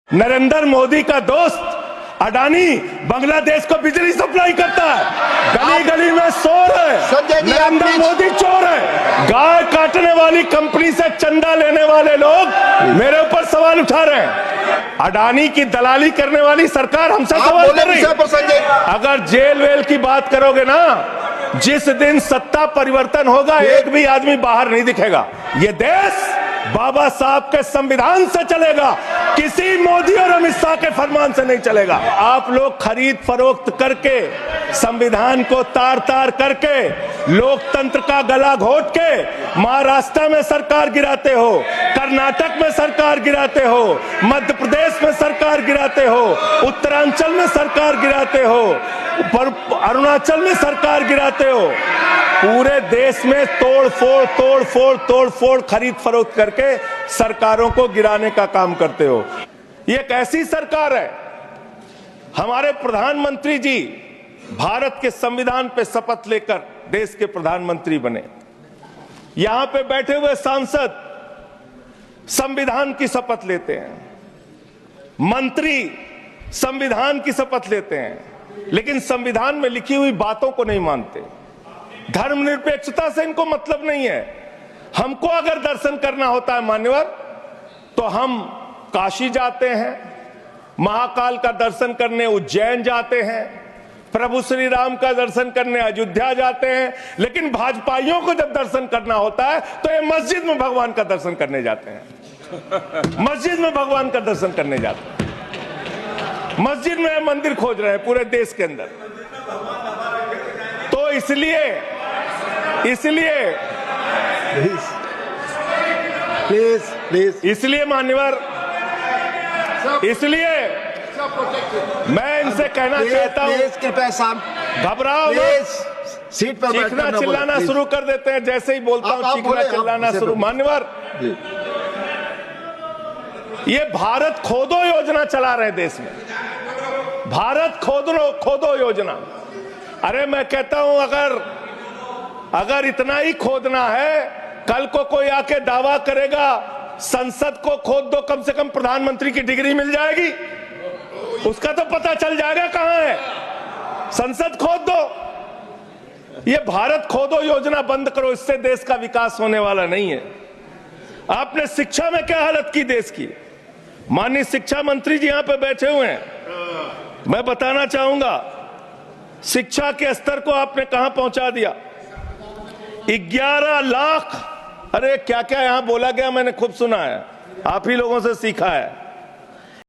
नरेंद्र मोदी का दोस्त अडानी बांग्लादेश को बिजली सप्लाई करता है, गली गली में शोर है। नरेंद्र मोदी चोर है। गाय काटने वाली कंपनी से चंदा लेने वाले लोग मेरे ऊपर सवाल उठा रहे हैं। अडानी की दलाली करने वाली सरकार हमसे सवाल कर रही है। अगर जेल वेल की बात करोगे ना, जिस दिन सत्ता परिवर्तन होगा एक भी आदमी बाहर नहीं दिखेगा। ये देश बाबा साहब के संविधान से चलेगा, किसी मोदी और अमित शाह के फरमान से नहीं चलेगा। आप लोग खरीद फरोख्त करके, संविधान को तार तार करके, लोकतंत्र का गला घोट के महाराष्ट्र में सरकार गिराते हो, कर्नाटक में सरकार गिराते हो, मध्य प्रदेश में सरकार गिराते हो, उत्तरांचल में सरकार गिराते हो, अरुणाचल में सरकार गिराते हो। पूरे देश में तोड़ फोड़ खरीद फरोख्त करके सरकारों को गिराने का काम करते हो। ये एक ऐसी सरकार है। हमारे प्रधानमंत्री जी भारत के संविधान पे शपथ लेकर देश के प्रधानमंत्री बने। यहां पे बैठे हुए सांसद संविधान की शपथ लेते हैं, मंत्री संविधान की शपथ लेते हैं, लेकिन संविधान में लिखी हुई बातों को नहीं मानते। धर्मनिरपेक्षता से इनको मतलब नहीं है। हमको अगर दर्शन करना होता है मान्यवर, तो हम काशी जाते हैं, महाकाल का दर्शन करने उज्जैन जाते हैं, प्रभु श्री राम का दर्शन करने अयोध्या जाते हैं। लेकिन भाजपाइयों को जब दर्शन करना होता है तो ये मस्जिद में भगवान का दर्शन करने जाते हैं। मस्जिद में भगवान का दर्शन करने जाते हैं। मस्जिद में मंदिर खोज रहे हैं पूरे देश के अंदर। तो इसलिए मान्यवर, इसलिए मैं इनसे कहना चाहता हूं, घबराओ मत। सीट पर चीखना चिल्लाना शुरू कर देते हैं जैसे ही बोलता हूं, चीखना चिल्लाना शुरू। मान्यवर, ये भारत खोदो योजना चला रहे देश में। भारत खोदो योजना। अरे मैं कहता हूं, अगर इतना ही खोदना है, कल को कोई आके दावा करेगा संसद को खोद दो, कम से कम प्रधानमंत्री की डिग्री मिल जाएगी। उसका तो पता चल जाएगा कहां है। संसद खोद दो। ये भारत खोदो योजना बंद करो, इससे देश का विकास होने वाला नहीं है। आपने शिक्षा में क्या हालत की देश की। माननीय शिक्षा मंत्री जी यहां पे बैठे हुए हैं। मैं बताना चाहूंगा, शिक्षा के स्तर को आपने कहां पहुंचा दिया। 11 लाख, अरे क्या क्या यहां बोला गया, मैंने खूब सुना है, आप ही लोगों से सीखा है।